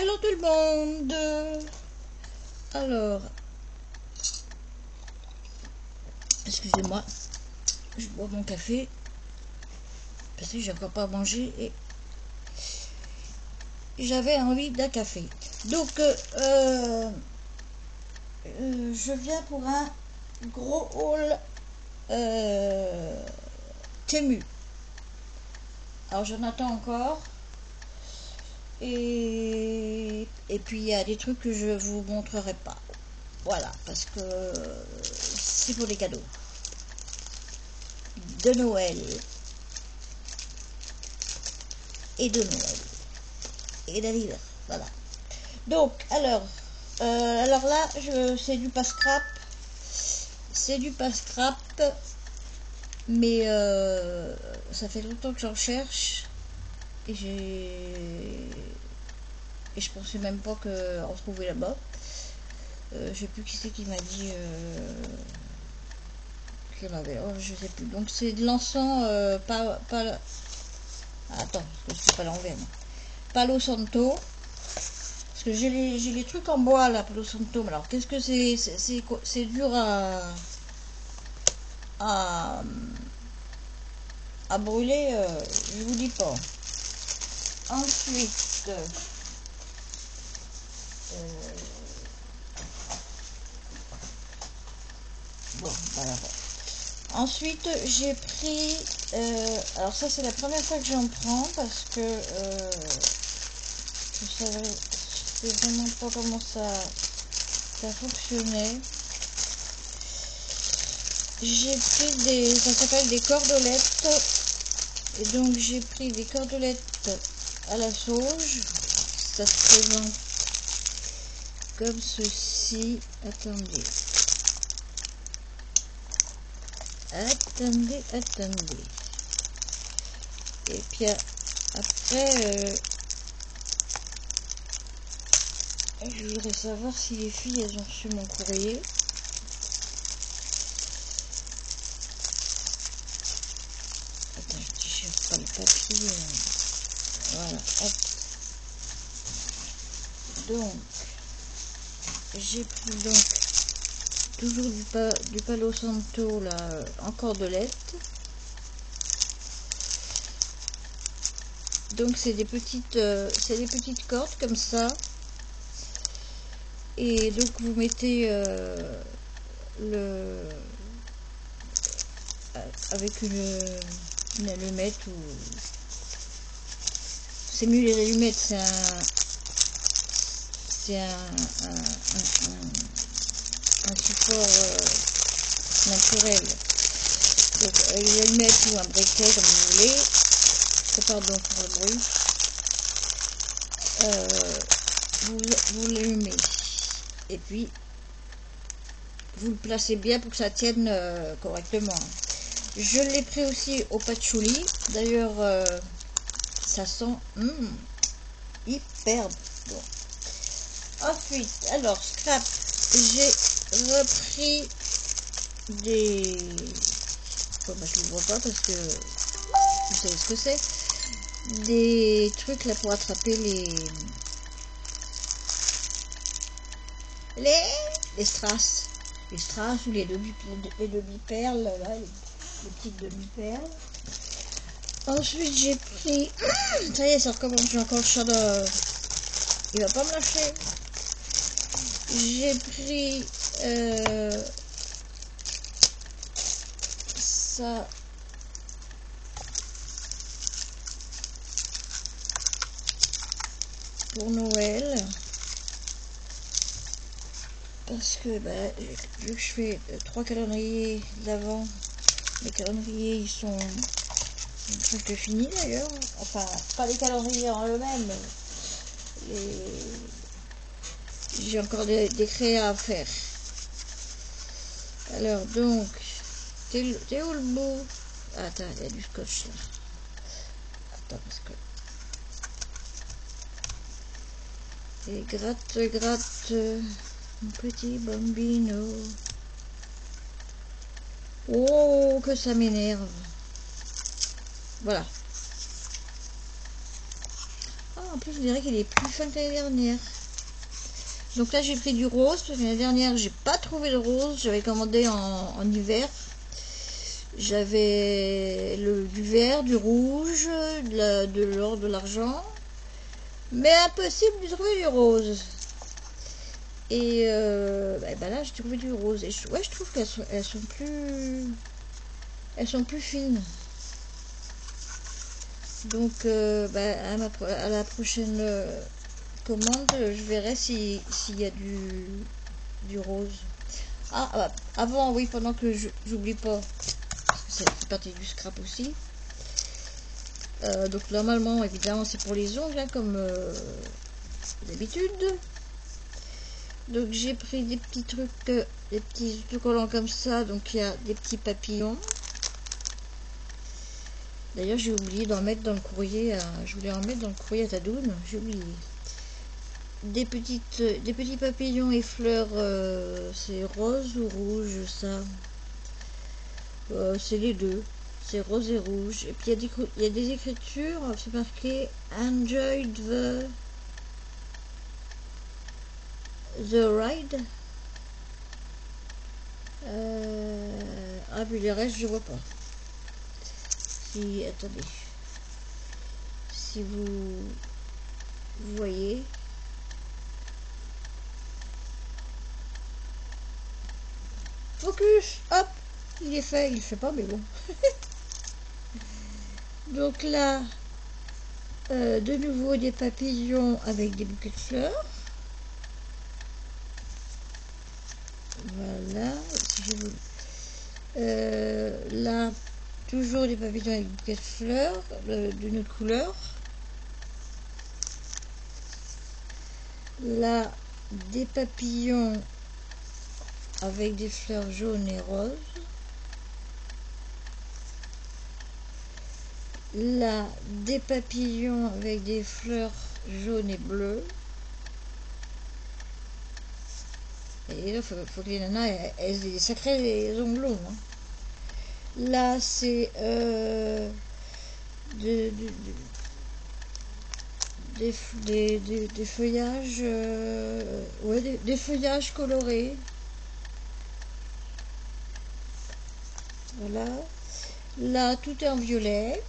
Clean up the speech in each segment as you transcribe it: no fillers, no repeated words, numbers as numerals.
Hello tout le monde. Alors, excusez-moi, je bois mon café parce que j'ai encore pas mangé et j'avais envie d'un café. Donc, je viens pour un gros haul Temu. Alors, j'en attends encore. Et puis il y a des trucs que je vous montrerai pas. Voilà, parce que c'est pour les cadeaux de Noël et de Noël et d'hiver. Voilà. Donc alors là, c'est du passe-crap. C'est du passe-crap, mais ça fait longtemps que j'en cherche et je pensais même pas en trouver là-bas. Je sais plus qui c'est qui m'a dit qu'il y en avait. Oh, je sais plus. Donc c'est de l'encens pas attends, parce que c'est pas l'envers. Palo Santo. Parce que j'ai les trucs en bois là, Palo Santo. Alors qu'est-ce que c'est dur à brûler, je vous dis pas. Ensuite, bon, voilà. Ensuite, j'ai pris, alors ça c'est la première fois que j'en prends parce que je savais vraiment pas comment ça fonctionnait. J'ai pris ça s'appelle des cordelettes, et donc j'ai pris des cordelettes à la sauge. Ça se présente comme ceci. Attendez. Et puis après, je voudrais savoir si les filles elles ont reçu mon courrier. Attends, je cherche pas le papier. Voilà, hop. Donc, j'ai pris donc toujours du Palo Santo là, en cordelette. Donc c'est des petites cordes comme ça. Et donc vous mettez avec une allumette, ou c'est mieux les allumettes, c'est un support naturel. Donc les allumettes ou un briquet comme vous voulez. Pardon pour le bruit. Vous l'allumez et puis vous le placez bien pour que ça tienne correctement. Je l'ai pris aussi au patchouli. D'ailleurs, ça sent hyper bon. Ensuite, alors scrap, j'ai repris des. Bon, bah, je ne vois pas parce que vous savez ce que c'est. Des trucs là pour attraper les strass. Les strass ou les demi-perles, là, les petites demi-perles. Ensuite, j'ai pris. Ça y est, ça recommence. J'ai encore le chat de. Il va pas me lâcher. J'ai pris ça. Pour Noël. Parce que vu que je fais 3 calendriers d'avant, les calendriers ils sont presque finis d'ailleurs. Enfin, pas les calendriers en eux-mêmes. J'ai encore des créas à faire. Alors donc, t'es où le bout? Attends, il y a du scotch là. Attends, parce que... Et gratte, mon petit bambino. Oh, que ça m'énerve. Voilà. Ah, en plus je dirais qu'il est plus fin que l'année dernière. Donc là j'ai pris du rose, parce que l'année dernière j'ai pas trouvé de rose, j'avais commandé en hiver. J'avais du vert, du rouge, de l'or, de l'argent, mais impossible de trouver du rose. Et là j'ai trouvé du rose, et je trouve qu'elles sont plus fines. Donc à la prochaine commande, je verrai s'il y a du rose. Avant, oui, pendant que j'oublie pas, parce que c'est partie du scrap aussi. Donc normalement, évidemment, c'est pour les ongles, hein, comme d'habitude. Donc j'ai pris des petits trucs, des petits autocollants comme ça. Donc il y a des petits papillons. D'ailleurs, j'ai oublié d'en mettre dans le courrier. Je voulais en mettre dans le courrier à Tadoun. J'ai oublié. Des petits papillons et fleurs. C'est rose ou rouge, ça. C'est les deux. C'est rose et rouge. Et puis il y a des écritures. C'est marqué Enjoy the ride. Puis les restes, je vois pas. Attendez, si vous voyez, focus, hop, il est fait, il le fait pas, mais bon. Donc là, de nouveau des papillons avec des bouquets de fleurs. Voilà, si je vous... là, toujours des papillons avec des bouquets de fleurs d'une autre couleur. Là, des papillons avec des fleurs jaunes et roses. Là, des papillons avec des fleurs jaunes et bleues. Et là, faut que les nanas aient des sacrés ongles longs. Hein. Là, c'est des feuillages, des feuillages colorés. Voilà. Là, tout est en violet.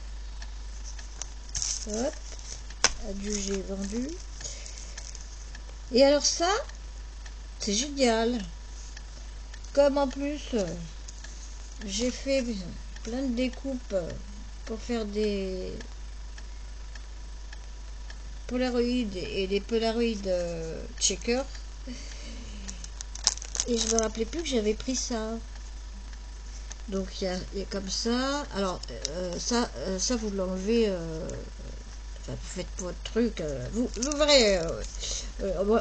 Hop. Adieu, j'ai vendu. Et alors ça, c'est génial. Comme en plus, j'ai fait plein de découpes pour faire des Polaroid et des Polaroid checker. Et je me rappelais plus que j'avais pris ça. Donc il y a comme ça. Alors ça vous l'enlevez. Enfin, vous faites pas votre truc. Vous verrez.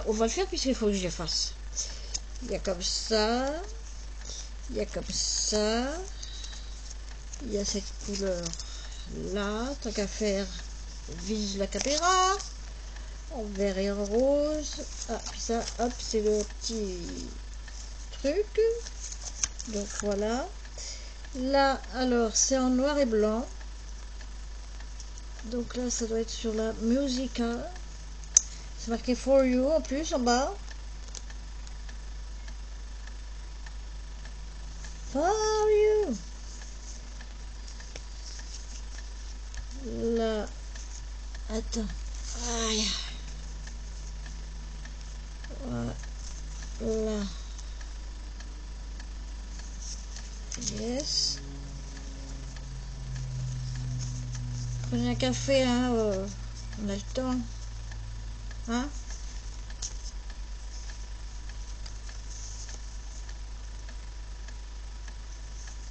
On va le faire puisqu'il faut que je les fasse. Il y a comme ça. Il y a comme ça. Il y a cette couleur là. Tant qu'à faire, vise la caméra. En vert et en rose. Ah, puis ça, hop, c'est le petit truc. Donc voilà. Là, alors, c'est en noir et blanc. Donc là, ça doit être sur la Musica. C'est marqué For You en plus, en bas. For You. Là. Attends. Aïe. Voilà. Yes. Prenez un café, hein. On a le temps. Hein?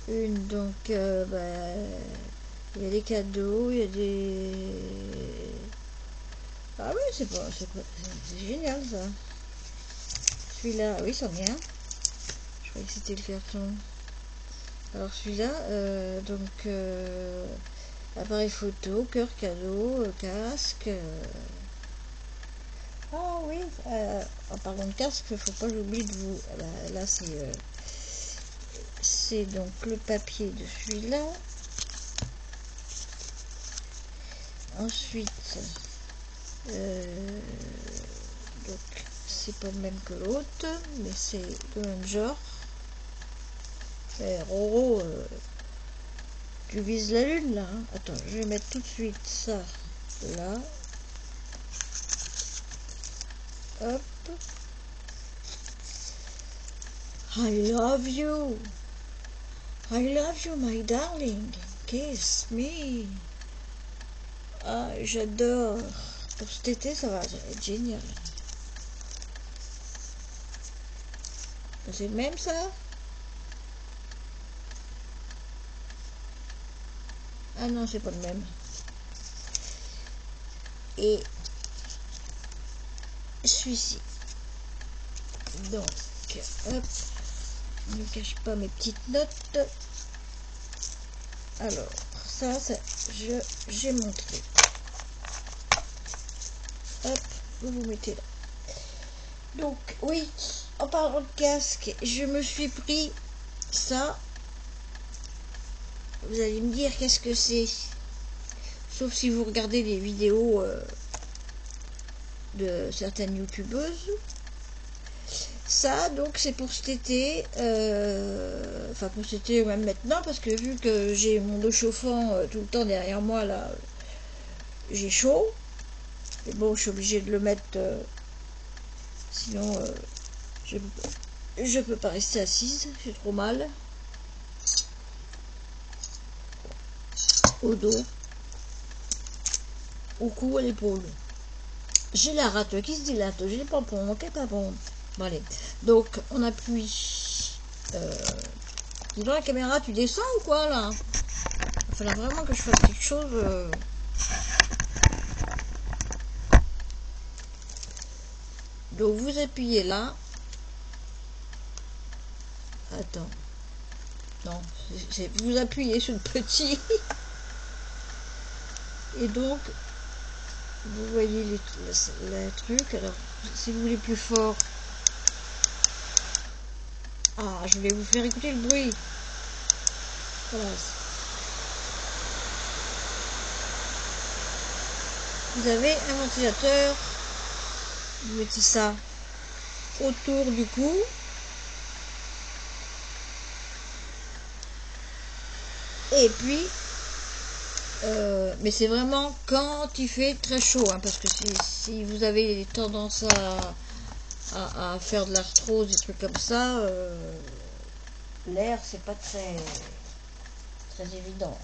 Donc, il y a des cadeaux, il y a des... Ah oui, c'est génial ça. Celui-là, oui, ça vient. Je croyais que c'était le carton. Alors celui-là, appareil photo, cœur cadeau, casque. Ah oui, en parlant de casque, il ne faut pas que j'oublie de vous. Là c'est donc le papier de celui-là. Ensuite, Donc c'est pas le même que l'autre, mais c'est le même genre. Roro, tu vises la lune là, hein. Attends, je vais mettre tout de suite ça là. Hop. I love you. I love you, my darling. Kiss me. Ah, j'adore. Pour cet été, ça va être génial. C'est le même, ça? Ah non, c'est pas le même. Et celui-ci. Donc, hop. Ne cache pas mes petites notes. Alors, ça j'ai montré. Hop, vous mettez là. Donc, oui, en parlant de casque, je me suis pris ça. Vous allez me dire qu'est-ce que c'est. Sauf si vous regardez les vidéos de certaines youtubeuses. Ça, donc, c'est pour cet été. Enfin, pour cet été, même maintenant, parce que vu que j'ai mon dos chauffant tout le temps derrière moi, là, j'ai chaud. Et bon, je suis obligée de le mettre. Sinon, je peux pas rester assise. J'ai trop mal. Au dos. Au cou, à l'épaule. J'ai la rate qui se dilate. J'ai les pompons. Ok, pompons. Bon, allez. Donc, on appuie. Dis donc, la caméra, tu descends ou quoi, là? Il faudra vraiment que je fasse quelque chose. Donc, vous appuyez là. Attends. Non, vous appuyez sur le petit. Et donc, vous voyez les trucs. Alors, si vous voulez plus fort. Ah, je vais vous faire écouter le bruit. Voilà. Vous avez un ventilateur. Vous mettez ça autour du cou. Et puis, mais c'est vraiment quand il fait très chaud, hein, parce que si vous avez tendance à faire de l'arthrose, des trucs comme ça, l'air c'est pas très évident.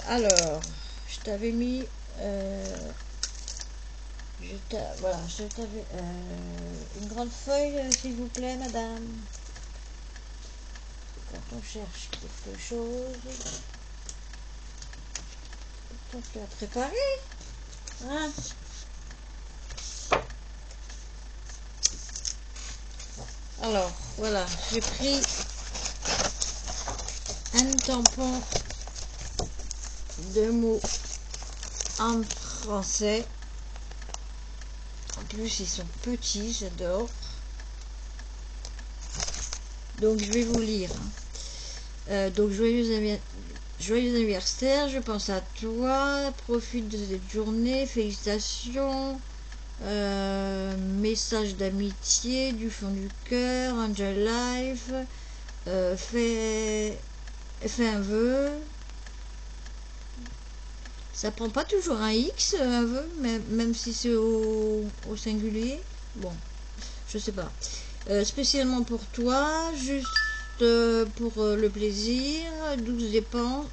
Alors, je t'avais mis, voilà, je t'avais une grande feuille, s'il vous plaît, madame. Quand on cherche quelque chose, pourtant tu as préparé, hein? Alors, voilà, j'ai pris un tampon de mots en français. En plus, ils sont petits, j'adore. Donc, je vais vous lire. Donc, joyeux anniversaire, je pense à toi, profite de cette journée, félicitations. Message d'amitié du fond du cœur, Angel Life, fais un vœu. Ça prend pas toujours un X, un vœu, même si c'est au singulier. Bon, je sais pas. Spécialement pour toi, juste pour le plaisir, 12 dépenses.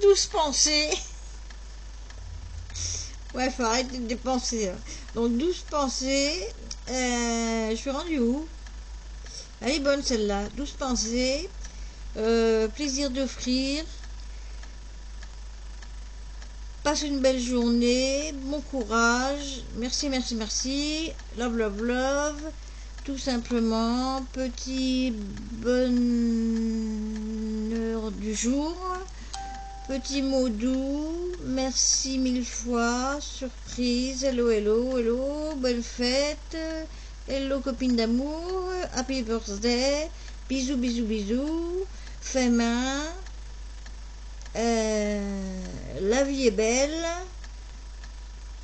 12 pensées. Ouais, faut arrêter de dépenser. Hein. Donc 12 pensées. Je suis rendue où? Elle est bonne celle-là. 12 pensées. Plaisir d'offrir. Passe une belle journée. Bon courage. Merci, merci, merci. Love, love, love. Tout simplement. Petit bonheur du jour. Petit mot doux, merci 1000 fois, surprise, hello, hello, hello, bonne fête, hello copine d'amour, happy birthday, bisous, bisous, bisous, fais main, La vie est belle.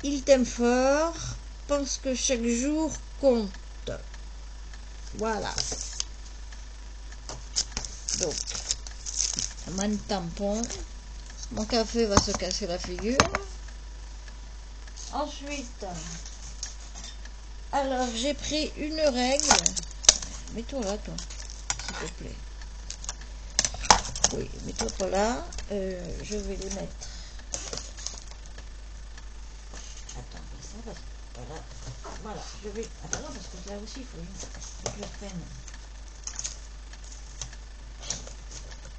Il t'aime fort. Pense que chaque jour compte. Voilà. Donc, man tampon. Mon café va se casser la figure. Ensuite, alors j'ai pris une règle. Mets-toi là, toi, s'il te plaît. Oui, mets-toi pas là. Je vais les mettre. Attends, ça parce que voilà. Voilà, je vais. Attends, non, parce que là aussi, il faut que je reprenne.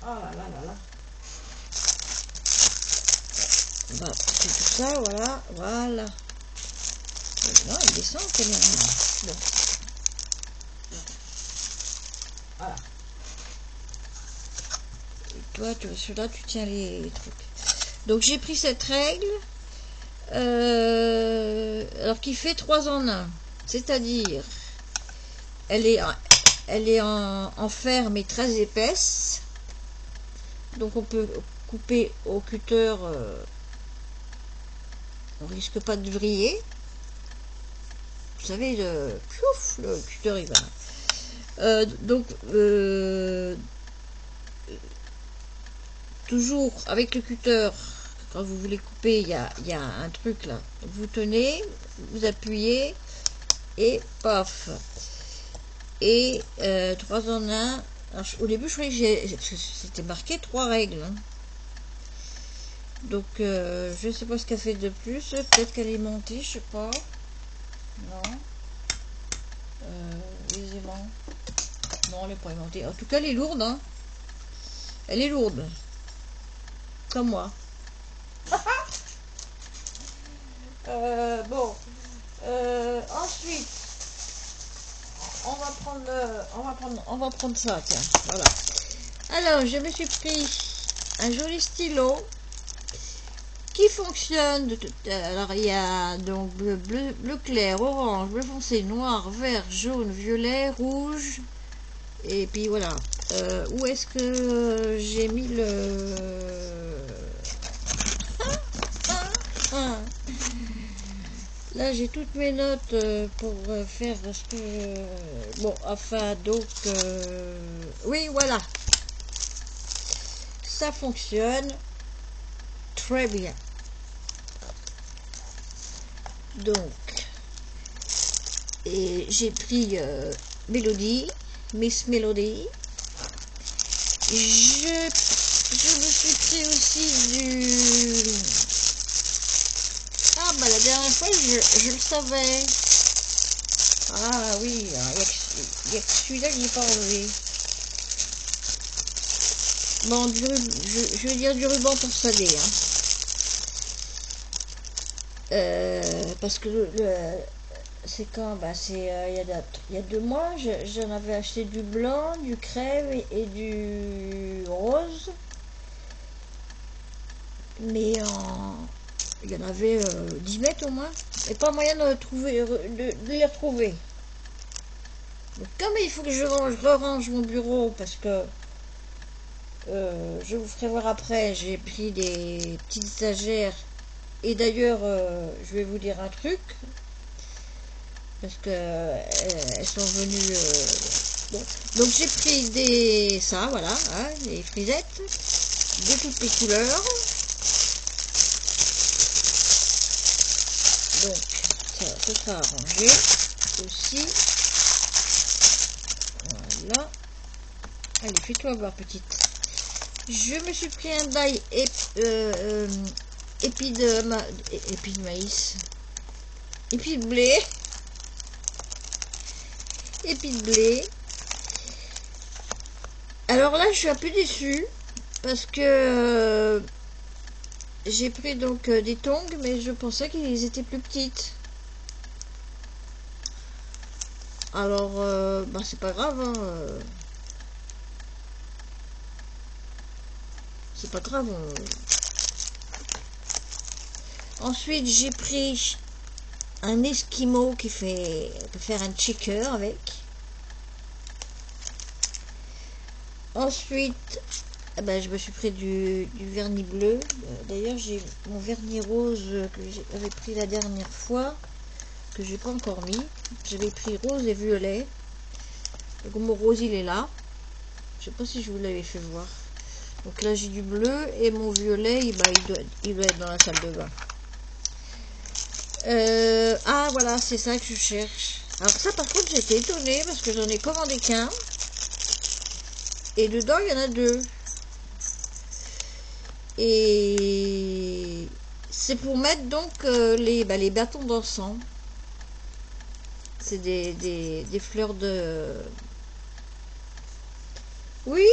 Oh là là là là. On va pousser tout ça, voilà, voilà. Non, il descend quand même. Bon. Voilà. Et toi, celui-là, tu tiens les trucs. Donc j'ai pris cette règle, alors qui fait 3 en 1. C'est-à-dire, elle est en fer mais très épaisse. Donc on peut couper au cutter, on risque pas de vriller. Vous savez, le cutter il va. Donc toujours avec le cutter, quand vous voulez couper, il y a un truc là. Vous tenez, vous appuyez et paf. Et 3 en 1. Alors, au début, je croyais que c'était marqué 3 règles. Hein. Donc, je ne sais pas ce qu'elle fait de plus. Peut-être qu'elle est montée, je sais pas. Non. Les aimants. Non, elle n'est pas aimantée. En tout cas, elle est lourde. Hein. Elle est lourde. Comme moi. Bon. Ensuite, on va prendre ça, tiens. Voilà. Alors, je me suis pris un joli stylo qui fonctionne. Alors, il y a donc bleu clair, orange, bleu foncé, noir, vert, jaune, violet, rouge. Et puis voilà. Où est-ce que j'ai mis le... Là, j'ai toutes mes notes pour faire ce que... Bon, enfin, donc... Oui, voilà. Ça fonctionne très bien. Donc, et j'ai pris Mélodie, Miss Melody. Je me suis pris aussi du... Ah, bah la dernière fois, je le savais. Ah oui, il y a que celui-là que j'ai pas enlevé. Bon, je vais dire du ruban pour saler. Hein. Parce que c'est quand bah c'est il y a 2 mois, j'en avais acheté du blanc, du crème et du rose. Mais il y en avait 10 mètres au moins. Et pas moyen de les retrouver. Donc, comme il faut que je range mon bureau parce que je vous ferai voir après, j'ai pris des petites étagères. Et d'ailleurs, je vais vous dire un truc. Parce que elles sont venues... bon. Donc j'ai pris ça, voilà, hein, des frisettes de toutes les couleurs. Donc ça sera arrangé aussi. Voilà. Allez, fais-toi voir, petite. Je me suis pris un die épi de maïs, épi de blé, épi de blé. Alors là, je suis un peu déçue parce que j'ai pris donc des tongs, mais je pensais qu'ils étaient plus petites. Alors, bah c'est pas grave. Hein, c'est pas grave. Ensuite, j'ai pris un esquimau qui peut faire un checker avec. Ensuite, ah ben, je me suis pris du vernis bleu. D'ailleurs, j'ai mon vernis rose que j'avais pris la dernière fois, que j'ai pas encore mis. J'avais pris rose et violet. Donc mon rose, il est là. Je sais pas si je vous l'avais fait voir. Donc là, j'ai du bleu et mon violet, il doit être dans la salle de bain. Ah, voilà, c'est ça que je cherche. Alors ça, par contre, j'étais étonnée parce que j'en ai commandé qu'un. Et dedans, il y en a deux. Et c'est pour mettre donc les bâtons d'encens. C'est des fleurs de... Oui.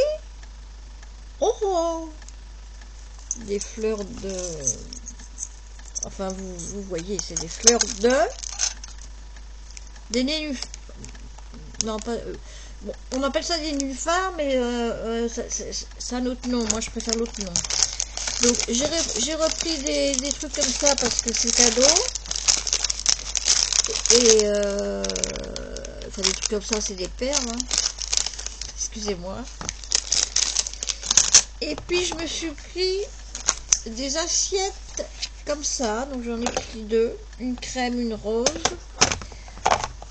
Oh, oh. Des fleurs de... Enfin, vous voyez, c'est des fleurs de... Des nénuphars. Non, pas... bon, on appelle ça des nénuphars, mais c'est un autre nom. Moi, je préfère l'autre nom. Donc, j'ai repris des trucs comme ça parce que c'est cadeau. Et... enfin, des trucs comme ça, c'est des perles. Hein. Excusez-moi. Et puis, je me suis pris des assiettes comme ça. Donc, j'en ai pris deux. Une crème, une rose.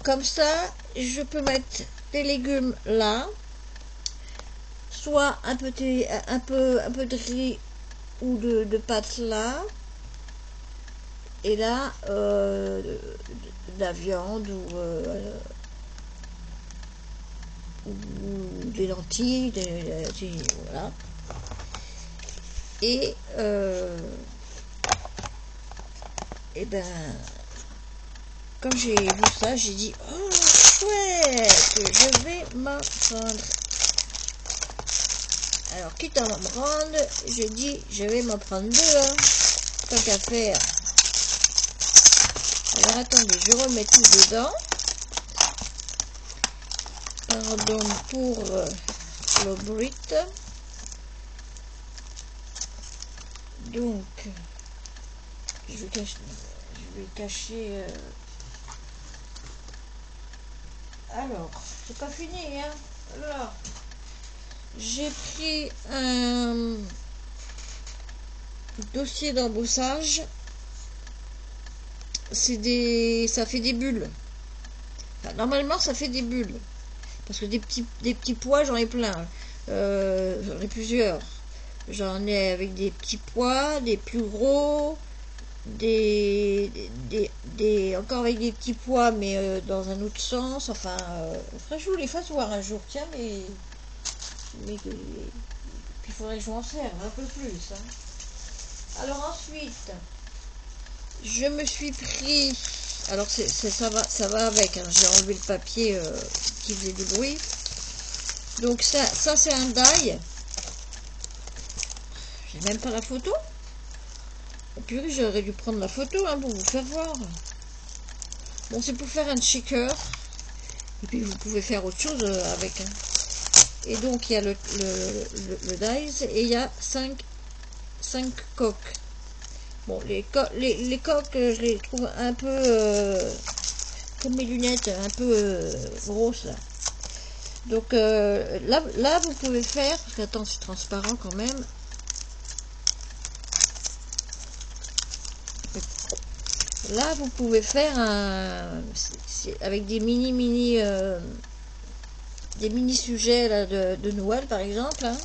Comme ça, je peux mettre des légumes là, soit un peu de riz ou de pâtes là, et là de la viande ou des lentilles, voilà. Et ben, quand j'ai vu ça, j'ai dit oh chouette, je vais m'en prendre. Alors quitte à m'en prendre, je dis je vais m'en prendre deux, hein, tant qu'à faire. Alors attendez, je remets tout dedans. Pardon pour le bruit. Donc je vais cacher. Alors, c'est pas fini, hein. Alors, j'ai pris un dossier d'embossage. Ça fait des bulles. Enfin, normalement, ça fait des bulles. Parce que des petits pois, j'en ai plein. J'en ai plusieurs. J'en ai avec des petits pois, des plus gros, encore avec des petits pois, mais dans un autre sens. Enfin, faudrait que je vous les fasse voir un jour. Tiens, mais il faudrait que je m'en serve un peu plus. Hein. Alors ensuite, je me suis pris... Alors ça va avec. Hein. J'ai enlevé le papier qui faisait du bruit. Donc ça c'est un die. J'ai même pas la photo. Et puis j'aurais dû prendre la photo hein, pour vous faire voir. Bon, c'est pour faire un shaker. Et puis vous pouvez faire autre chose avec. Hein. Et donc il y a le dies et il y a 5 coques. Bon, les coques, je les trouve un peu comme mes lunettes, un peu grosses là. Donc là, vous pouvez faire, parce que attends, c'est transparent quand même. Là, vous pouvez faire avec des mini sujets là, de Noël par exemple. Hein.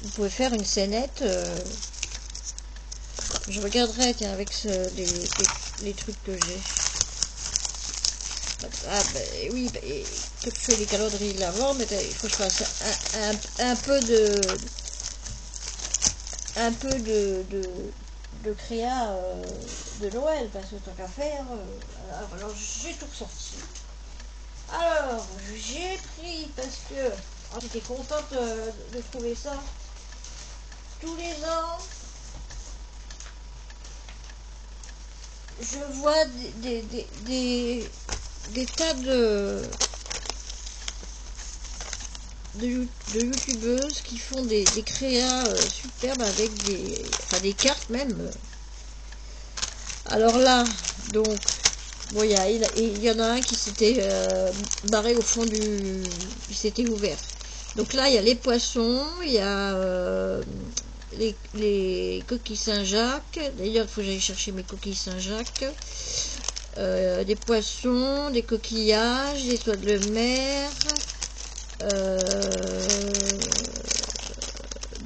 Vous pouvez faire une scénette. Je regarderai tiens, avec les trucs que j'ai. Ah ben oui, que je fais les calendriers de l'avant, mais il faut que je fasse un peu de créa de Noël, parce que tant qu'à faire. Alors j'ai tout ressorti. Alors j'ai pris parce que j'étais contente de trouver ça. Tous les ans, je vois des tas de youtubeuses qui font des créas superbes avec des cartes même. Alors là, donc, bon, il y en a un qui s'était barré au fond il s'était ouvert. Donc là, il y a les poissons, il y a les coquilles Saint-Jacques. D'ailleurs, il faut que j'aille chercher mes coquilles Saint-Jacques. Des poissons, des coquillages, des étoiles de mer.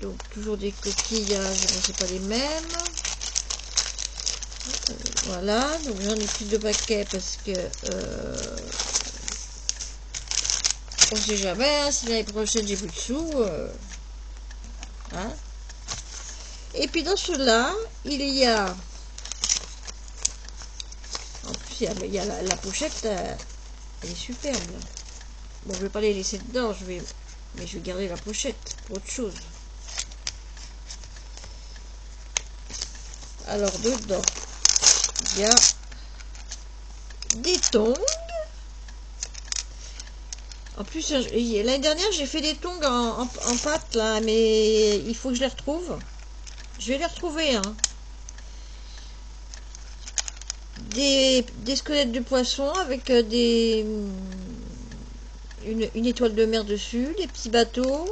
Donc toujours des coquillages, bon, c'est pas les mêmes. Voilà, donc j'en ai plus de paquets parce que on sait jamais, hein, si l'année prochaine j'ai plus de sous. Hein. Et puis dans ceux-là, il y a, en plus il y a la pochette, elle est superbe. Bon, je vais pas les laisser dedans, mais je vais garder la pochette pour autre chose. Alors dedans, il y a des tongs. En plus, l'année dernière, j'ai fait des tongs en pâte, là, mais il faut que je les retrouve. Je vais les retrouver, hein. Des squelettes de poissons avec une étoile de mer dessus, des petits bateaux.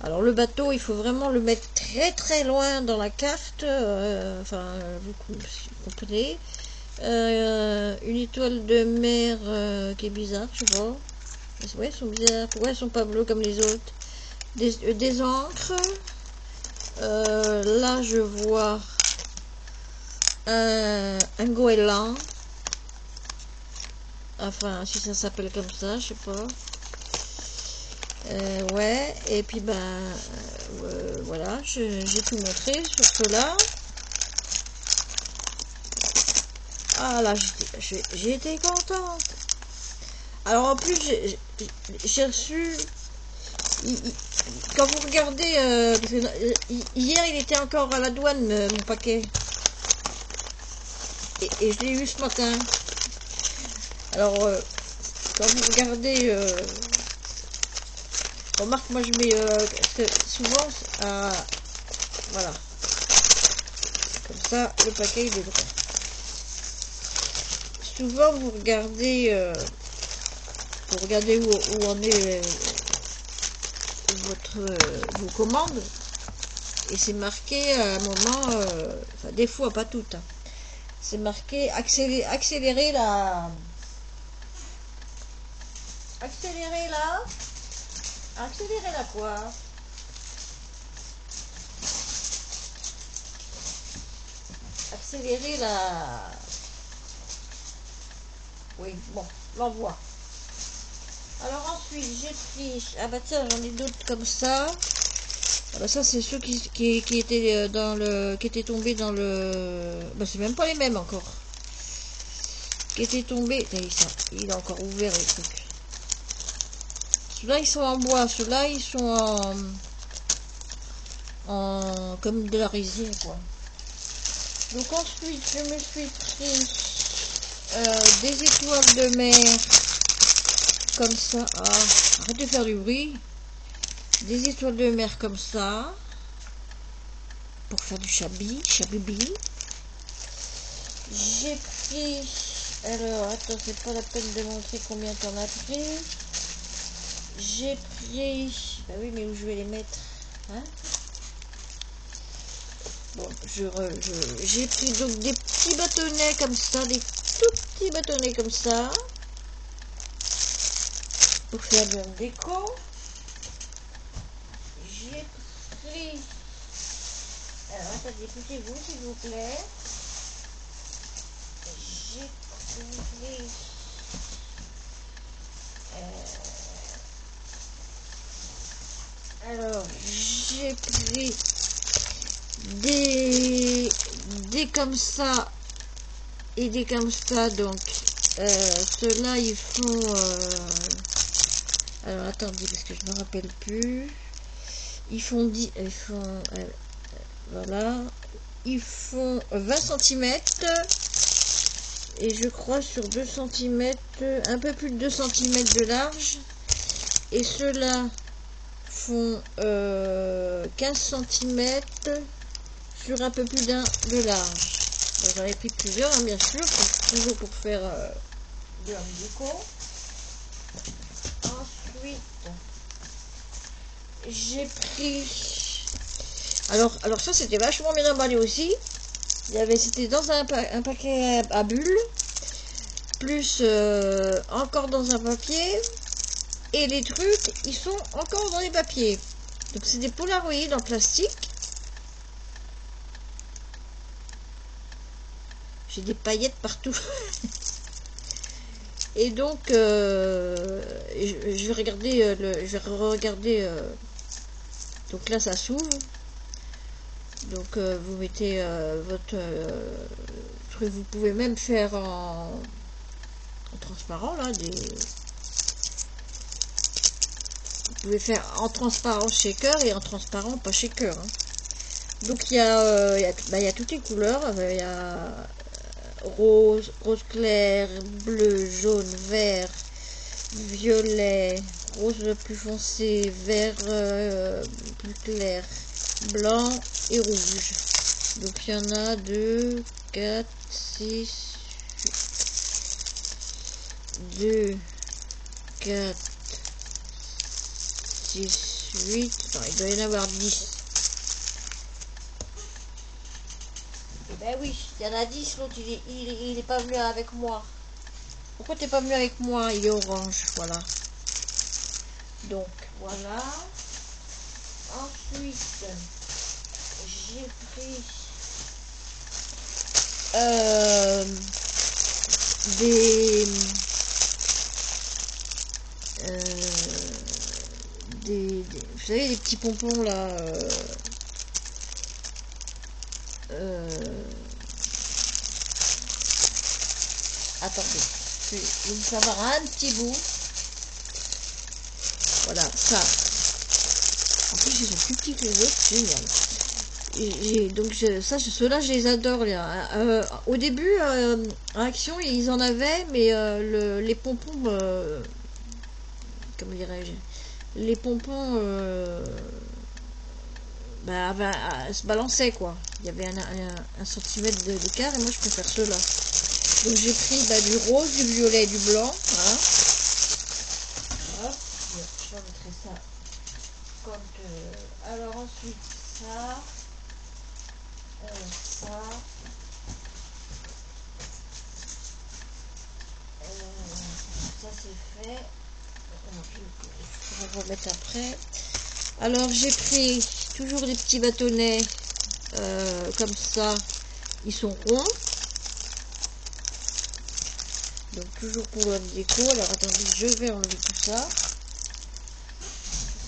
Alors le bateau, il faut vraiment le mettre très très loin dans la carte, enfin, vous comprenez. Une étoile de mer qui est bizarre, je sais pas. Ouais, elles sont bizarres. Pourquoi elles sont pas bleues comme les autres? Des encres. Là, je vois un goéland. Enfin, si ça s'appelle comme ça, je sais pas. Ouais, et puis voilà, j'ai tout montré sur cela. Ah là, j'ai été contente. Alors en plus, j'ai reçu, quand vous regardez, parce que, hier il était encore à la douane, mon paquet. Et je l'ai eu ce matin. Alors, quand vous regardez, remarque, moi je mets, parce que souvent, voilà, comme ça, le paquet il est droit. Souvent vous regardez où en est vos commandes, et c'est marqué à un moment, enfin des fois, pas toutes, hein, c'est marqué accélérer la quoi? Accélérer la... Oui, bon, l'envoi. Alors ensuite, j'ai pris... Ah bah tiens, j'en ai d'autres comme ça. Ah bah ça, c'est ceux qui étaient qui étaient tombés dans le... Bah c'est même pas les mêmes encore. Qui étaient tombés... Il est encore ouvert les trucs. Ceux-là, ils sont en bois. Ceux-là, ils sont comme de la résine, quoi. Donc ensuite, je me suis pris des étoiles de mer comme ça. Ah, arrête de faire du bruit. Des étoiles de mer comme ça pour faire du chabibi. J'ai pris, alors attends, c'est pas la peine de montrer combien t'en as pris. J'ai pris, bah oui, mais où je vais les mettre, hein? Bon, j'ai pris donc des petits bâtonnets comme ça, des tout petits bâtonnets comme ça, pour faire de la déco. J'ai pris, alors attendez, écoutez-vous s'il vous plaît. J'ai pris, alors j'ai pris des comme ça et des comme ça, donc ceux-là ils font alors attendez parce que je me rappelle plus, ils font voilà, ils font 20 cm et je crois sur 2 cm, un peu plus de 2 cm de large, et ceux-là font 15 cm sur un peu plus d'un de large. J'en ai pris plusieurs, hein, bien sûr, toujours pour faire de la déco. Ensuite, j'ai pris... Alors ça, c'était vachement bien emballé aussi. C'était dans un paquet à bulles, plus encore dans un papier. Et les trucs, ils sont encore dans les papiers. Donc c'est des Polaroid en plastique. J'ai des paillettes partout. Et donc, je vais regarder, regarder. Donc là, ça s'ouvre. Donc vous mettez votre truc. Vous pouvez même faire en transparent là. Vous pouvez faire en transparent shaker et en transparent pas shaker. Hein. Donc il y a toutes les couleurs. Il y a rose clair, bleu, jaune, vert, violet, rose plus foncé, vert plus clair, blanc et rouge. Donc il y en a 2, 4, 6, 2, 4, 6, 8. Non, il doit y en avoir 10. Ben oui, il y en a 10, l'autre il est pas venu avec moi. Pourquoi t'es pas venu avec moi? Il est orange, voilà. Donc, voilà. Ensuite, j'ai pris vous savez, les petits pompons là. Attendez, je vais vous savoir un petit bout. Voilà, ça. En plus, ils sont plus petits que les autres, génial. Donc, ceux-là, je les adore. Au début, en Action, ils en avaient, mais les pompons, comment dirais-je, les pompons se balançaient, quoi. Il y avait un centimètre d'écart, et moi, je préfère ceux-là. Donc j'ai pris du rose, du violet et du blanc. Hein. Hop, je remettrai ça comme alors ensuite ça. Ça c'est fait. Je vais remettre après. Alors j'ai pris toujours des petits bâtonnets comme ça. Ils sont ronds. Donc toujours pour la déco. Alors attendez, je vais enlever tout ça.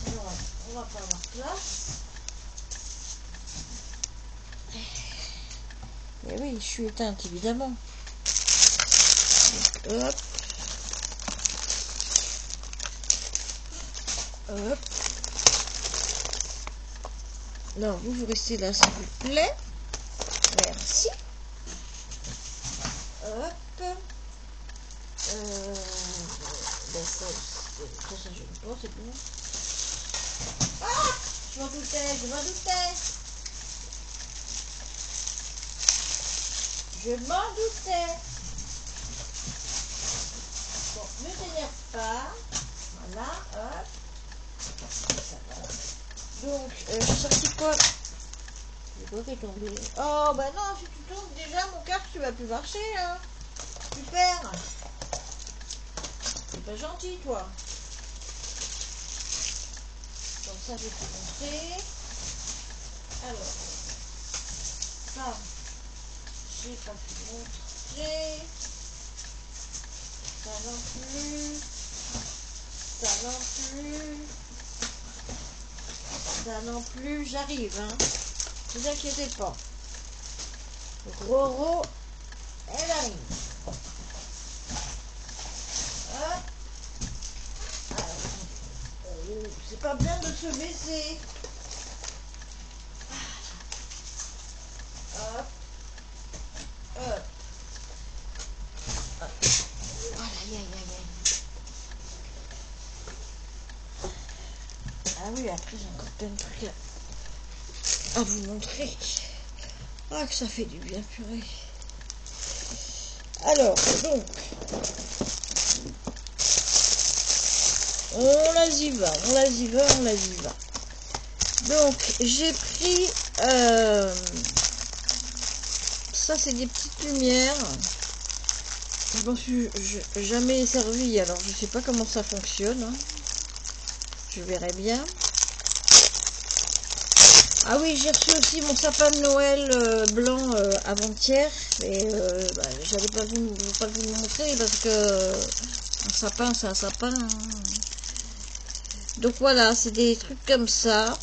Sinon, on va pas avoir place. Mais oui, je suis éteinte évidemment. Donc, hop. Hop. Non, vous restez là s'il vous plaît. Merci. Hop. Ça, je ne pense, c'est bon. Ah, je m'en doutais. Bon, ne t'énerve pas. Voilà, hop. Donc, j'ai sorti quoi? C'est quoi qui est tombé? Oh, bah non, si tu tombes, déjà, mon cœur, tu vas plus marcher, hein. Super. C'est pas gentil, toi. Donc ça, je vais te montrer. Alors, ça, j'ai pas pu montrer. Ça non plus. Ça non plus. J'arrive, hein. Ne vous inquiétez pas. Roro, elle arrive. C'est pas bien de se baisser. Hop. Hop. Hop. Voilà, aïe. Ah oui, après j'ai encore plein de trucs à vous montrer. Ah, que ça fait du bien, purée. Alors, donc, on y va. Donc, j'ai pris... ça, c'est des petites lumières. Je m'en suis jamais servi, alors je sais pas comment ça fonctionne. Hein. Je verrai bien. Ah oui, j'ai reçu aussi mon sapin de Noël blanc avant-hier. Mais j'allais pas vous le montrer parce que un sapin, c'est un sapin. Hein. Donc voilà, c'est des trucs comme ça.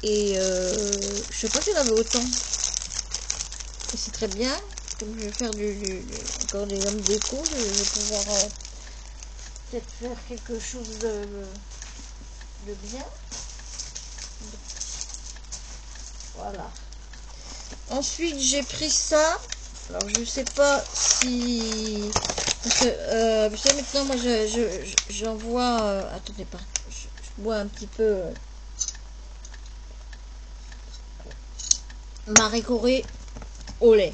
Et je sais pas qu'il y en avait autant. Et c'est très bien. Comme je vais faire encore des hommes déco, je vais pouvoir peut-être faire quelque chose de bien. Voilà. Ensuite, j'ai pris ça. Alors, je sais pas si... Parce que, vous savez, maintenant, moi, j'envoie... attendez pas. Je bois un petit peu... Marie Corée au lait.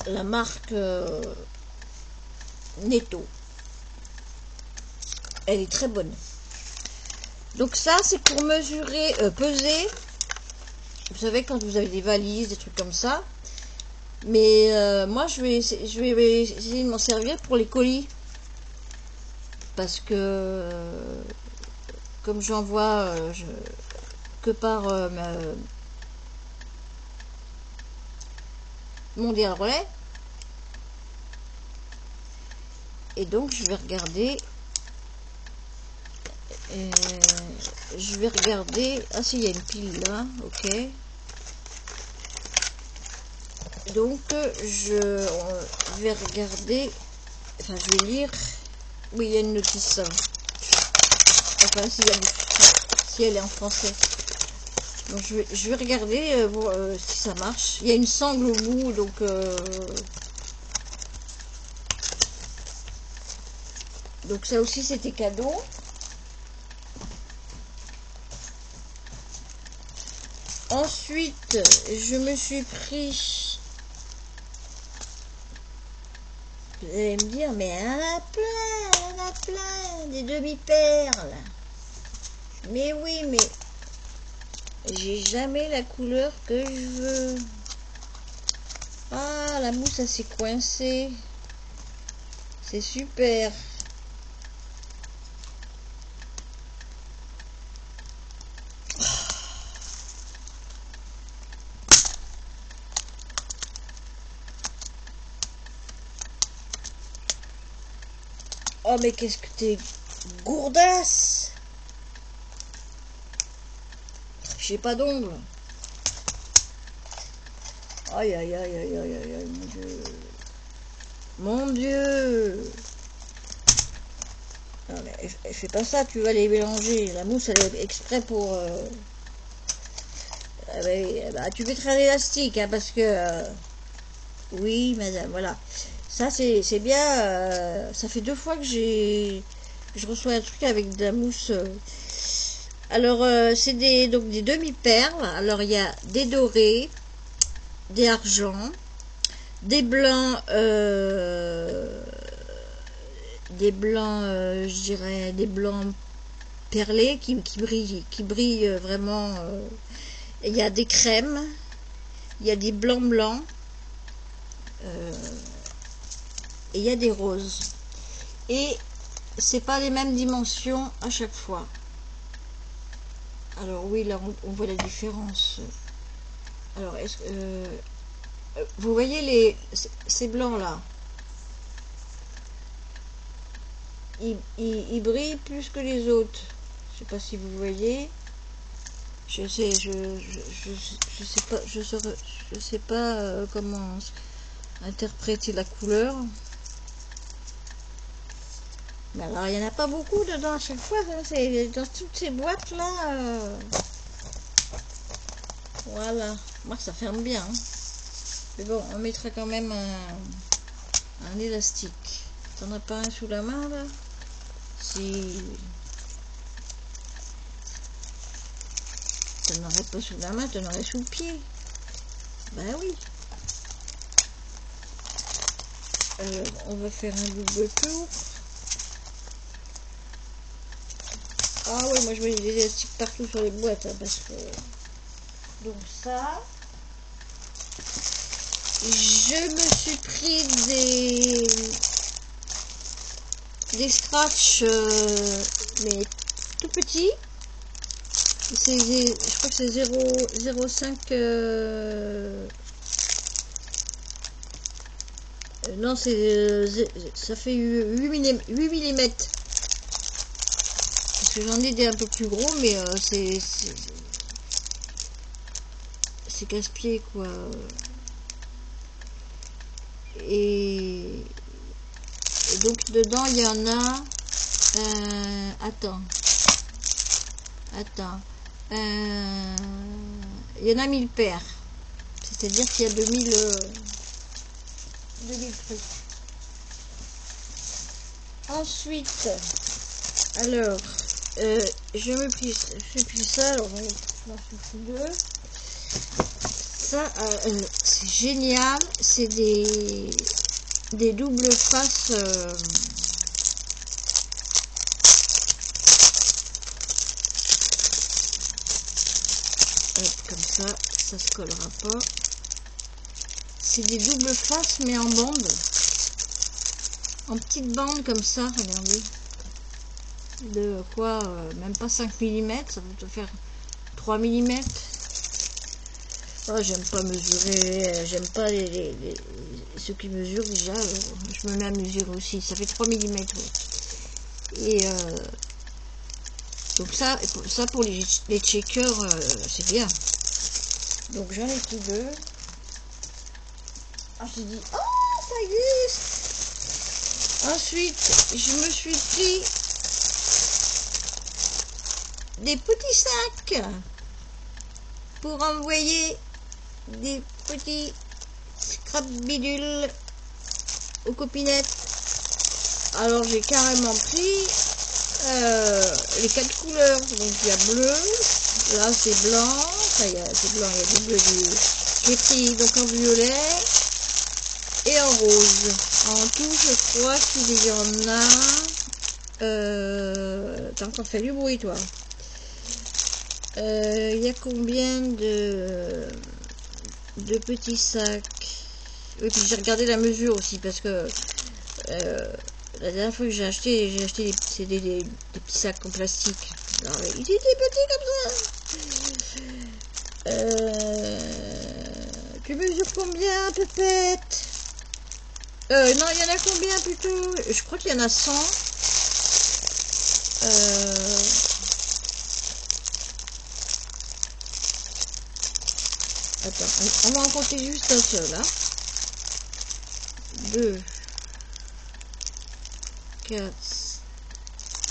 La marque Netto. Elle est très bonne. Donc ça, c'est pour mesurer, peser. Vous savez, quand vous avez des valises, des trucs comme ça. Mais moi, je vais essayer de m'en servir pour les colis. Parce que, comme j'envoie que par Mondial Relais. Et donc, je vais regarder... je vais regarder... Ah si, il y a une pile là, ok. Donc, je vais regarder... Enfin, je vais lire... Oui, il y a une notice. Enfin, si elle est en français. Donc, je vais regarder si ça marche. Il y a une sangle au bout, donc ça aussi, c'était cadeau. Ensuite, je me suis pris... Vous allez me dire, mais elle en a plein, des demi-perles. Mais oui, mais j'ai jamais la couleur que je veux. Ah, la mousse, elle s'est coincée. C'est super. Oh, mais qu'est-ce que t'es gourdasse! J'ai pas d'ongles. Aïe, aïe, aïe, aïe, aïe, aïe, aïe, mon Dieu. Mon Dieu! Non, mais fais pas ça, tu vas les mélanger. La mousse, elle est exprès pour... bah, tu mettras l'élastique, hein, parce que... oui, madame, voilà. Ça, c'est bien. Ça fait 2 fois que je reçois un truc avec de la mousse. Alors, c'est donc des demi-perles. Alors, il y a des dorés, des argents, des blancs, je dirais, des blancs perlés qui brillent vraiment. Il y a des crèmes, il y a des blancs. Et il y a des roses. Et c'est pas les mêmes dimensions à chaque fois. Alors oui, là on voit la différence. Alors est-ce que vous voyez ces blancs là, ils brillent plus que les autres. Je sais pas si vous voyez. Je sais pas comment interpréter la couleur. Mais alors, il n'y en a pas beaucoup dedans à chaque fois. Hein, c'est dans toutes ces boîtes là. Voilà. Moi, ça ferme bien. Hein. Mais bon, on mettra quand même un élastique. T'en as pas un sous la main là? Si t'en aurais pas sous la main, t'en aurais sous le pied. Ben oui. Alors, on va faire un double tour. Ah ouais, moi je mets des élastiques partout sur les boîtes, hein, parce que... Donc ça... Je me suis pris des scratchs, mais tout petits. Je crois que c'est 0,05... non, ça fait 8 mm. Parce que j'en ai des un peu plus gros, mais c'est casse-pied, quoi. Et donc dedans il y en a attends il y en a 1000 paires, c'est à dire qu'il y a 2000 trucs. Ensuite, alors je me pris ça, alors je m'en suis pris deux. Ça c'est génial, c'est des doubles faces comme ça se collera pas. C'est des doubles faces mais en bande, en petites bandes comme ça, regardez, de quoi même pas 5 mm, ça va te faire 3 mm. Oh, j'aime pas mesurer, j'aime pas ceux qui mesurent déjà, je me mets à mesurer aussi, ça fait 3 mm. Ouais. Et donc ça pour les checkers, c'est bien. Donc j'en ai pris deux. Ah, je dit, oh, ça existe. Ensuite, je me suis pris des petits sacs pour envoyer des petits scrap bidules aux copinettes. Alors j'ai carrément pris les 4 couleurs. Donc il y a bleu, là c'est blanc, enfin c'est blanc, il y a du bleu, j'ai pris donc en violet et en rose. En tout je crois qu'il y en a t'as encore fait du bruit toi. Il y a combien de petits sacs? Oui, puis j'ai regardé la mesure aussi parce que la dernière fois que j'ai acheté des petits sacs en plastique. Alors, ils étaient petits comme ça. Tu mesures combien, Pépette? Non, il y en a combien plutôt? Je crois qu'il y en a 100. Attends, on va en compter juste un seul, hein. 2, 4,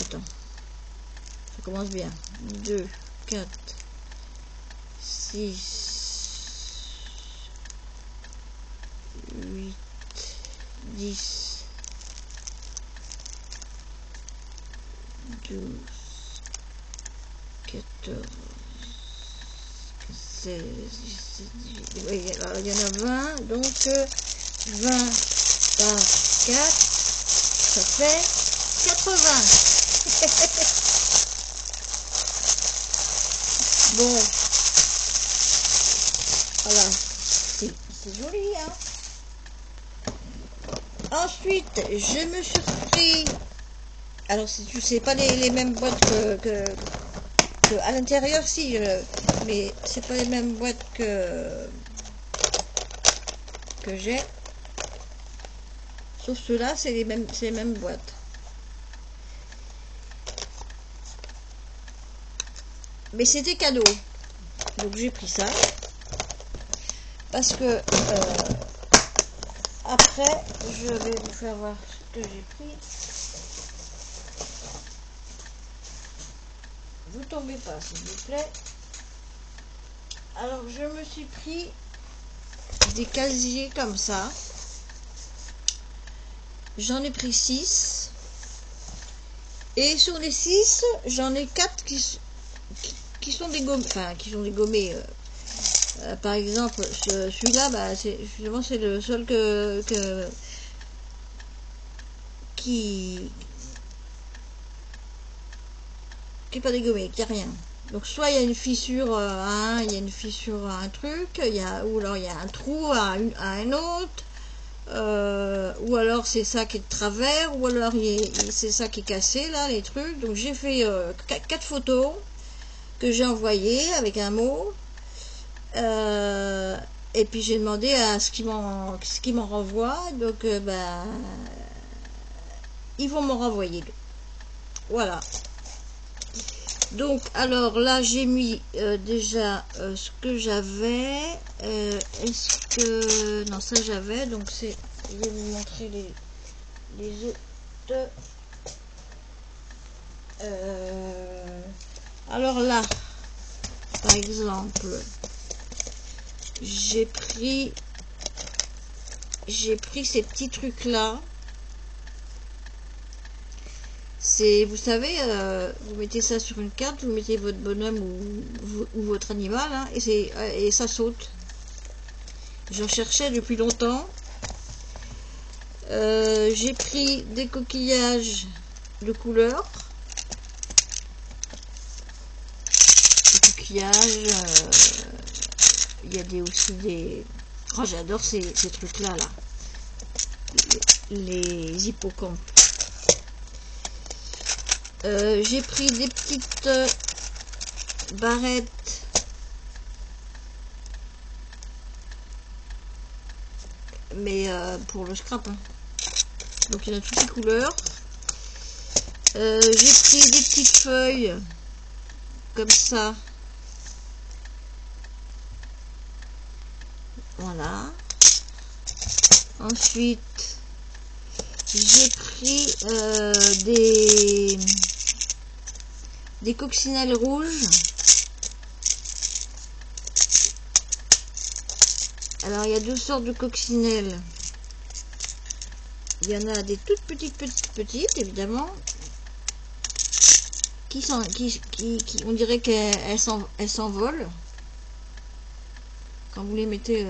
attends, ça commence bien. 2, 4, 6, 8, 10, 12, 14, 16, 17, 18. Oui, alors il y en a 20, donc 20 par 4, ça fait 80. Bon, voilà, c'est joli, hein. Ensuite, je me suis pris, alors si tu sais pas les mêmes boîtes que à l'intérieur, si, mais c'est pas les mêmes boîtes que j'ai. Sauf ceux-là, c'est les mêmes boîtes. Mais c'était cadeau. Donc j'ai pris ça. Parce que après, je vais vous faire voir ce que j'ai pris. Vous tombez pas, s'il vous plaît. Alors, je me suis pris des casiers comme ça. J'en ai pris 6. Et sur les 6, j'en ai 4 qui sont dégommés. Enfin, qui sont dégommés. Par exemple, celui-là, bah, finalement, c'est le seul qui qui est pas dégommé, qui a rien. Donc soit il y a une fissure à un, il y a une fissure à un truc, ou alors il y a un trou à un autre, ou alors c'est ça qui est de travers, ou alors c'est ça qui est cassé là, les trucs. Donc j'ai fait 4 photos que j'ai envoyées avec un mot, et puis j'ai demandé à ce qu'ils m'en renvoient. Donc ils vont m'en renvoyer. Voilà. Donc alors là j'ai mis déjà ce que j'avais. Est-ce que non, ça j'avais, donc c'est, je vais vous montrer les autres. Alors là par exemple j'ai pris ces petits trucs là. C'est, vous savez, vous mettez ça sur une carte, vous mettez votre bonhomme ou votre animal, hein, et ça saute. J'en cherchais depuis longtemps. J'ai pris des coquillages de couleur. Des coquillages, il y a aussi des... Oh, j'adore ces trucs-là, là. Les hippocampes. J'ai pris des petites barrettes mais pour le scrap, hein. Donc il y en a toutes les couleurs. J'ai pris des petites feuilles comme ça, voilà. Ensuite j'ai pris des coccinelles rouges. Alors il y a 2 sortes de coccinelles. Il y en a des toutes petites évidemment, qui on dirait qu'elles s'envolent quand vous les mettez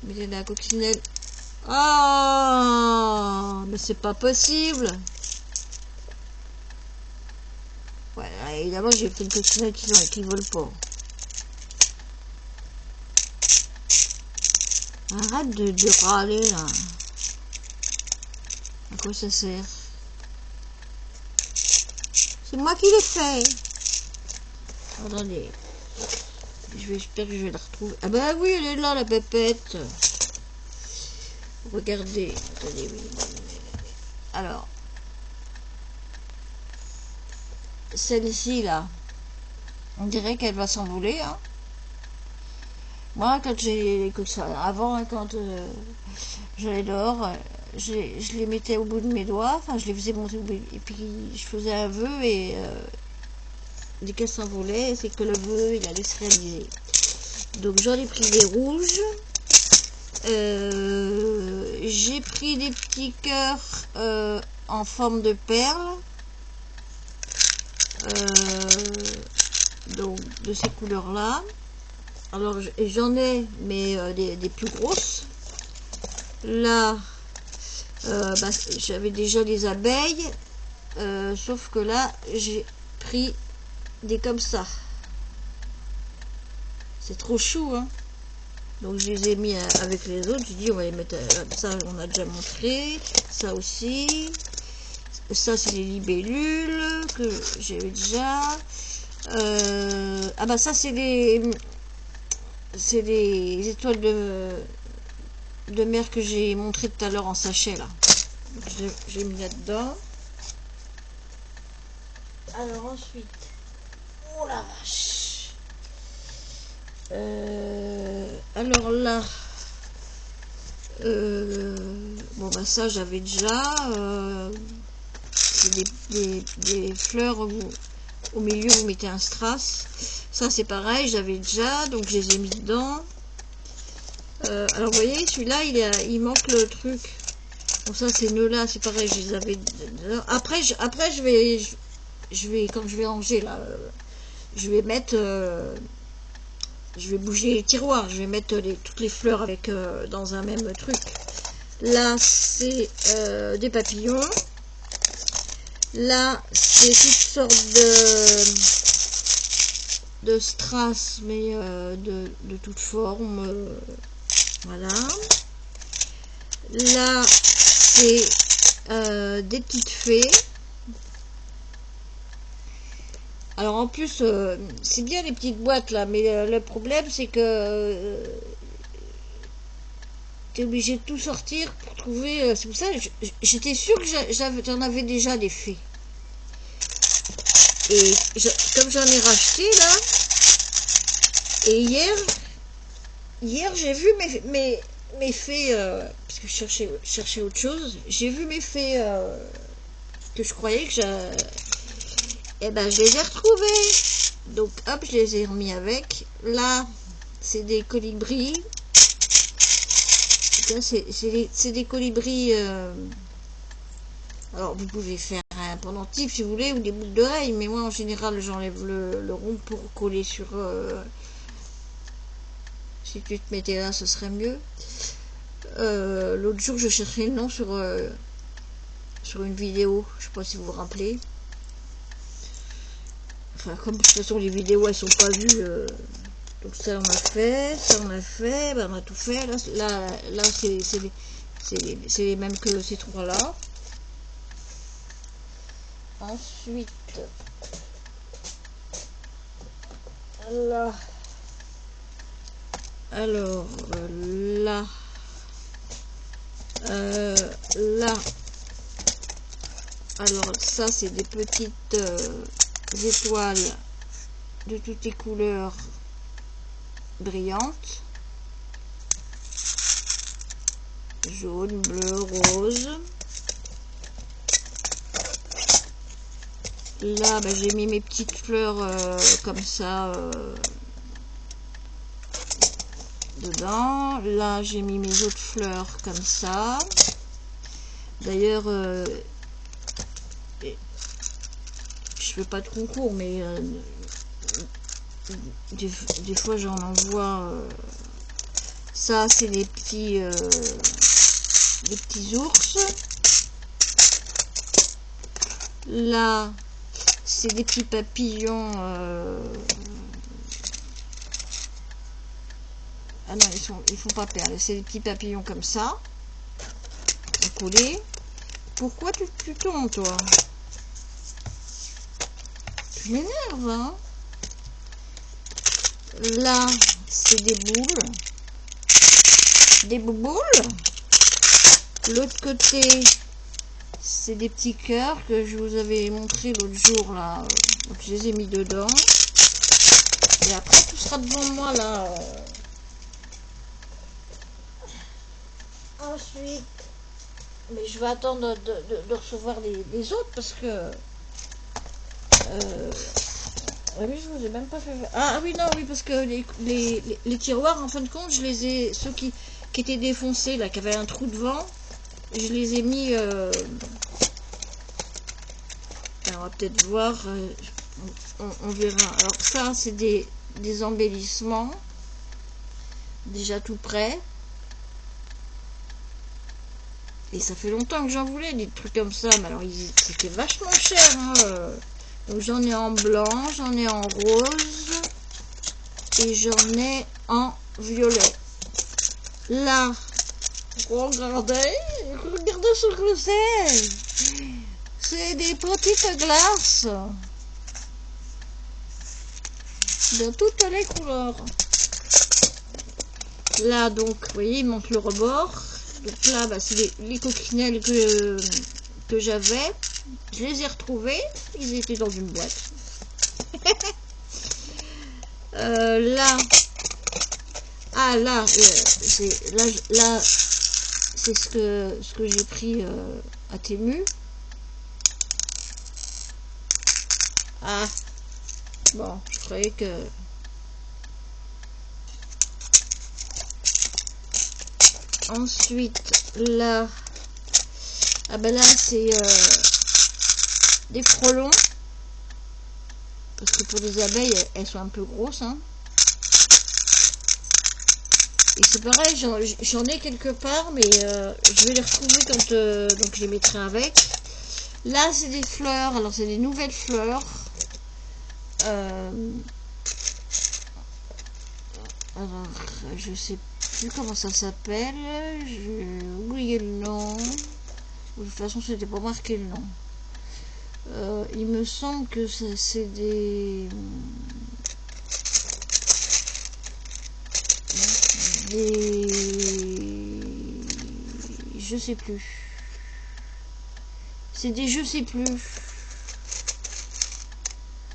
de la coccinelle. Ah, mais c'est pas possible. Voilà, évidemment j'ai pris une coccinelle qui vole pas. Arrête de râler là. À quoi ça sert? C'est moi qui l'ai fait. Attendez. J'espère que je vais la retrouver. Ah bah oui, elle est là, la pépette. Regardez. Attendez, oui. Alors. Celle-ci là. On dirait qu'elle va s'envoler, hein. Moi, quand avant, hein, quand j'allais dehors, je les mettais au bout de mes doigts, enfin, je les faisais monter au bout, et puis je faisais un vœu, et dès qu'elle s'envolait, c'est que le vœu, il allait se réaliser. Donc, j'en ai pris des rouges. J'ai pris des petits cœurs en forme de perles. Donc, de ces couleurs-là. Alors j'en ai, mais des plus grosses. Là, j'avais déjà les abeilles, sauf que là, j'ai pris des comme ça. C'est trop chou, hein. Donc je les ai mis avec les autres. J'ai dit on va les mettre. Ça, on a déjà montré. Ça aussi. Ça, c'est les libellules que j'avais déjà. Ah bah ça, c'est les étoiles de mer que j'ai montré tout à l'heure en sachet là. J'ai mis là-dedans. Alors ensuite, oh la vache. Alors là, bon bah ça j'avais déjà. C'est des fleurs au milieu vous mettez un strass. Ça c'est pareil, j'avais déjà, donc je les ai mis dedans. Alors vous voyez, celui-là il manque le truc. Bon ça ces nœuds là c'est pareil, je les avais dedans. Après je vais comme je vais ranger là, je vais mettre je vais bouger les tiroirs, je vais mettre toutes les fleurs avec dans un même truc. Là c'est des papillons. Là, c'est toutes sortes de strass, mais de toutes formes. Voilà. Là, c'est des petites fées. Alors en plus, c'est bien les petites boîtes là, mais le problème c'est que tu es obligé de tout sortir pour trouver. C'est pour ça que j'étais sûre que j'en avais déjà des fées. Et comme j'en ai racheté là, et hier j'ai vu mes fées, parce que je cherchais autre chose, j'ai vu mes fées que je croyais que et ben je les ai retrouvées. Donc hop, je les ai remis avec. Là, c'est des colibris. C'est des colibris. Alors vous pouvez faire un pendentif si vous voulez, ou des boucles d'oreilles, mais moi en général j'enlève le rond pour coller sur. Si tu te mettais là, ce serait mieux. L'autre jour, je cherchais le nom sur une vidéo. Je sais pas si vous vous rappelez. Enfin, comme de toute façon les vidéos elles sont pas vues, donc ça on a fait, ben, on a tout fait. Là c'est les mêmes que ces trois là. Ensuite, là, alors là, là, alors ça c'est des petites étoiles de toutes les couleurs brillantes, jaune, bleu, rose. Là bah, j'ai mis mes petites fleurs comme ça dedans. Là j'ai mis mes autres fleurs comme ça. D'ailleurs je fais pas de concours, mais des fois j'en envoie. Ça c'est des petits ours. Là c'est des petits papillons. Ah non, ils font pas perles. C'est des petits papillons comme ça, collés. Pourquoi tu tombes, toi? Tu m'énerves, hein? Là, c'est des boules. Des bouboules. L'autre côté, c'est des petits cœurs que je vous avais montré l'autre jour, là. Donc, je les ai mis dedans. Et après, tout sera devant moi, là. Ensuite, mais je vais attendre de recevoir les autres parce que oui, je vous ai même pas fait. Ah oui, non, oui, parce que les tiroirs, en fin de compte, je les ai, ceux qui étaient défoncés là, qui avaient un trou devant, je les ai mis. On va peut-être voir, on verra. Alors ça, c'est des embellissements déjà tout prêts. Et ça fait longtemps que j'en voulais, des trucs comme ça. Mais alors, c'était vachement cher. Hein. Donc, j'en ai en blanc, j'en ai en rose. Et j'en ai en violet. Là, regardez ce que c'est. C'est des petites glaces. De toutes les couleurs. Là, donc, vous voyez, il monte le rebord. Donc là, bah, c'est les coccinelles que j'avais. Je les ai retrouvés. Ils étaient dans une boîte. Là. Ah, là, c'est ce que j'ai pris à Temu. Ah. Bon, je croyais que... Ensuite, là, ah ben là, c'est des frelons. Parce que pour les abeilles, elles sont un peu grosses. Hein. Et c'est pareil, j'en ai quelque part, mais je vais les retrouver quand donc je les mettrai avec. Là, c'est des fleurs. Alors, c'est des nouvelles fleurs. Alors, je sais plus comment ça s'appelle. J'ai oublié le nom. De toute façon, c'était pas marqué le nom. Il me semble que c'est des... Je sais plus. C'est des je sais plus.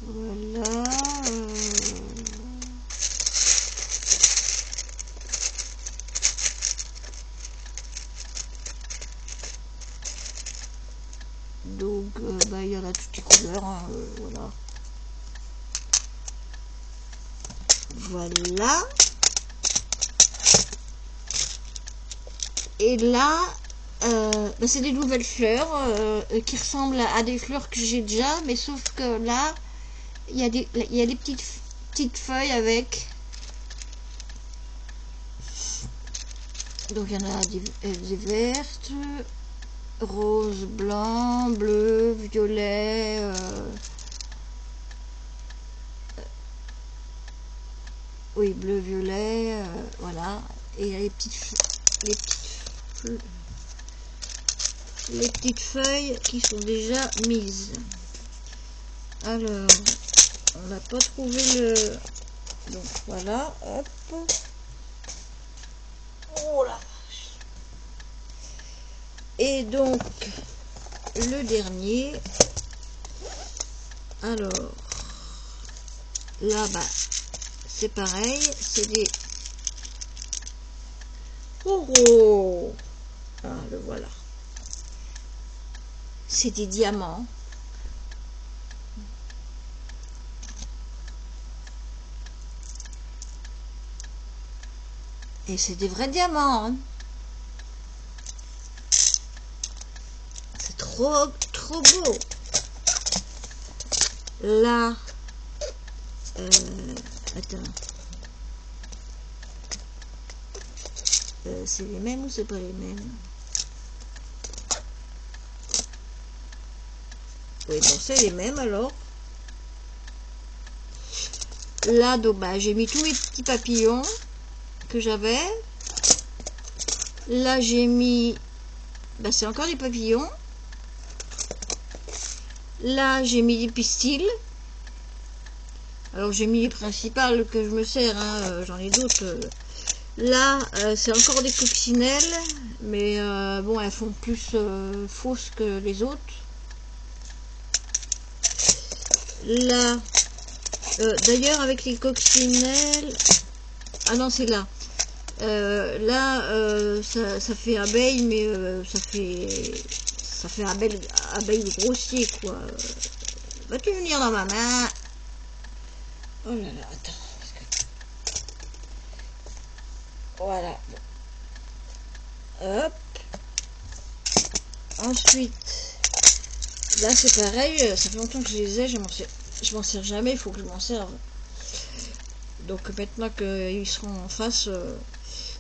Voilà. Donc, il y en a toutes les couleurs. Hein, voilà. Voilà. Et là, c'est des nouvelles fleurs qui ressemblent à des fleurs que j'ai déjà, mais sauf que là, il y a des petites feuilles avec. Donc il y en a des vertes, rose, blanc, bleu, violet. Oui, bleu, violet, voilà. Et il y a les petites feuilles qui sont déjà mises. Alors, on n'a pas trouvé le... Donc voilà, hop. Oh la vache. Et donc, le dernier. Alors, là-bas, c'est pareil, c'est des... Oh, ah, le voilà. C'est des diamants. Et c'est des vrais diamants. Hein. C'est trop beau. Là, attends. C'est les mêmes ou c'est pas les mêmes? Oui, bon, c'est les mêmes alors. Là, donc, j'ai mis tous mes petits papillons que j'avais. Là, j'ai mis... c'est encore des papillons. Là, j'ai mis des pistils. Alors, j'ai mis les principales que je me sers. Hein, j'en ai d'autres. Là, c'est encore des coccinelles. Mais bon, elles font plus fausses que les autres. Là, d'ailleurs, avec les coccinelles... Ah non, c'est là. Là, ça fait abeille, mais ça fait abeille grossier, quoi. Vas-tu venir dans ma main? Oh là là, attends. Voilà. Hop. Ensuite, là, c'est pareil. Ça fait longtemps que je les ai. Je m'en sers jamais. Il faut que je m'en serve. Donc, maintenant qu'ils seront en face...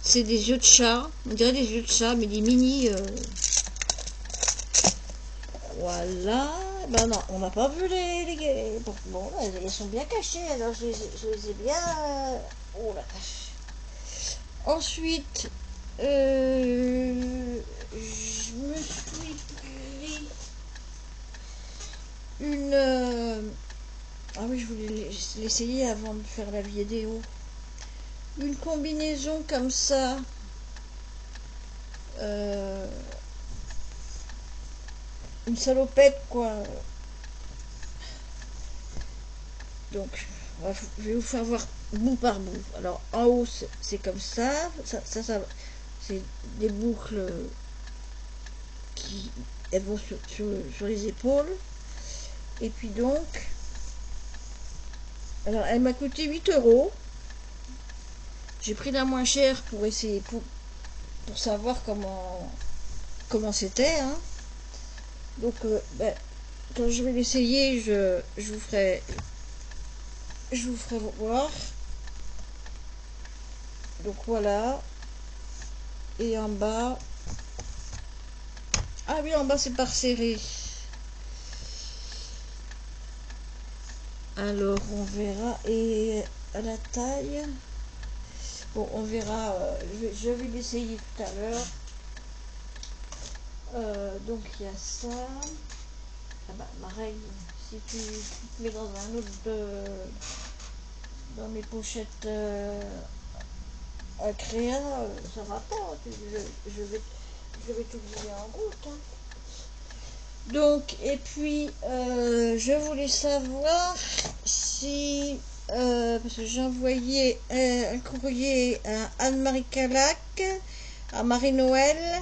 c'est des yeux de chat, on dirait des yeux de chat, mais des mini. Voilà. Ben non, on n'a pas vu les... Bon, ils sont bien cachés, alors je les ai bien... Oh la vache. Ensuite, je me suis pris une... Ah oui, je voulais l'essayer avant de faire la vidéo. Une combinaison comme ça. Une salopette, quoi. Donc, je vais vous faire voir bout par bout. Alors, en haut, c'est comme ça. Ça c'est des boucles qui elles vont sur les épaules. Et puis donc, alors, elle m'a coûté 8 €. J'ai pris la moins chère pour essayer, pour savoir comment c'était. Hein. Donc, quand je vais l'essayer, je vous ferai voir. Donc voilà. Et en bas. Ah oui, en bas c'est par série. Alors on verra. Et à la taille, bon on verra, je vais l'essayer tout à l'heure. Donc il y a ça. Ah bah, ma règle, si tu te mets dans un autre dans mes pochettes à créa, ça va pas. Je vais t'oublier en route. Hein. Donc, et puis, je voulais savoir si, parce que j'ai envoyé un courrier à Anne-Marie Calac, à Marie-Noël,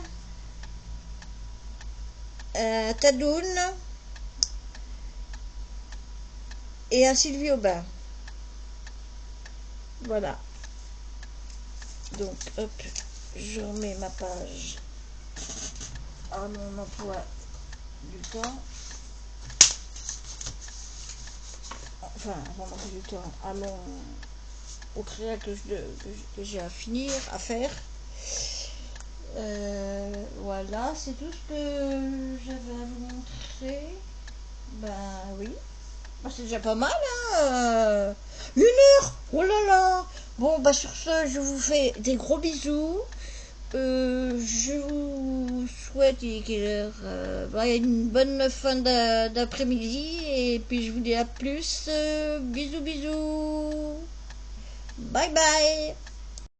à Tadoun et à Sylvie Aubin. Voilà. Donc, hop, je remets ma page à mon emploi du temps. Enfin, à mon emploi du temps, au créa que j'ai à finir, à faire. Voilà, c'est tout ce que j'avais à vous montrer. Ben oui. Ben, c'est déjà pas mal, hein. 1 heure. Oh là là. Bon, bah sur ce, je vous fais des gros bisous. Je vous souhaite une bonne fin d'après-midi. Et puis je vous dis à plus. Bisous, bisous. Bye bye.